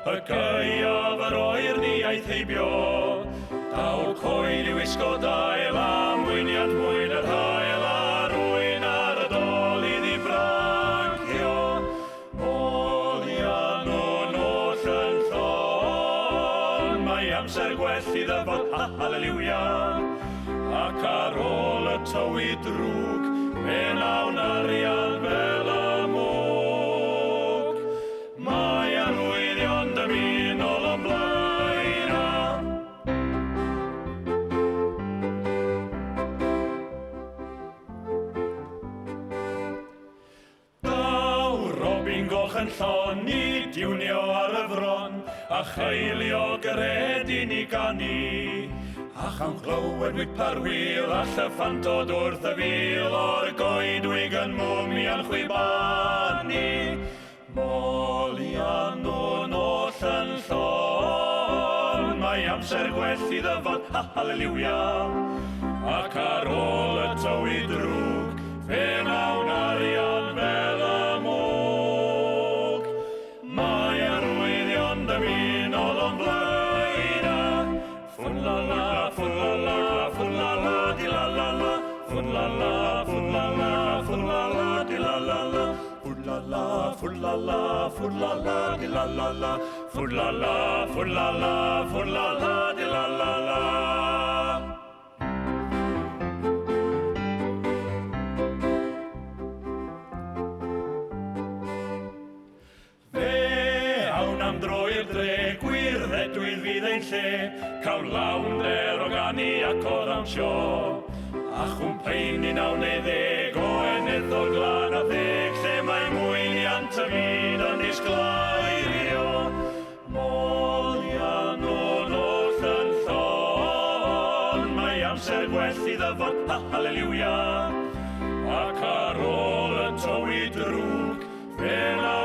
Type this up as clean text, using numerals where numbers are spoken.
y gaiaf yr oer ni aeth heibio. Daw coed i wisgo dail a mwyniad mwyn yr hael a rwyn ar y dolydd i brancio. Molian o'n oll yn llon, mae amser gwell i ddyfod, halleluia. Ac ar ôl y tywi drwg, fe nawn arian fel y mwg. Mae arwyddion dymunol o'n blaen a. Daw Robin Goch yn llon i diwnio ar y fron, a cheilio gredin i ganu. A chawn clywed wypa'r wyl a llyffant dod wrth y fil o'r goedwig yn mwmian chwibanu. Molian o'n oll yn llon, mae amser gwell i ddyfod, halleluia. Ac ar ôl y tywi drwg, fe nawn arian fel y mwg. Mae arwyddion dymunol o'n blaen a. Fwn la la, fwn la la, fwn la la, di la la la. Fwn la la, fwn la la, fwn la la, di la la la. Fwn la la, fwn la la, fwn la la, di la la la. Fwn la la, fwn la la, fwn la la, di la la la. Am droi'r dre, gwirddedwydd fydd ein lle, cawn lawnder o ganu ac o ddawnsio. A chwmpain i nawn neu ddeg o enethol glan a ddeg, lle mae mwyniant y fyd yn disglairio. Molian o'n oll yn llon, mae amser gwell i ddyfod, halleluia. Ac ar ôl y tywi drwg, fe na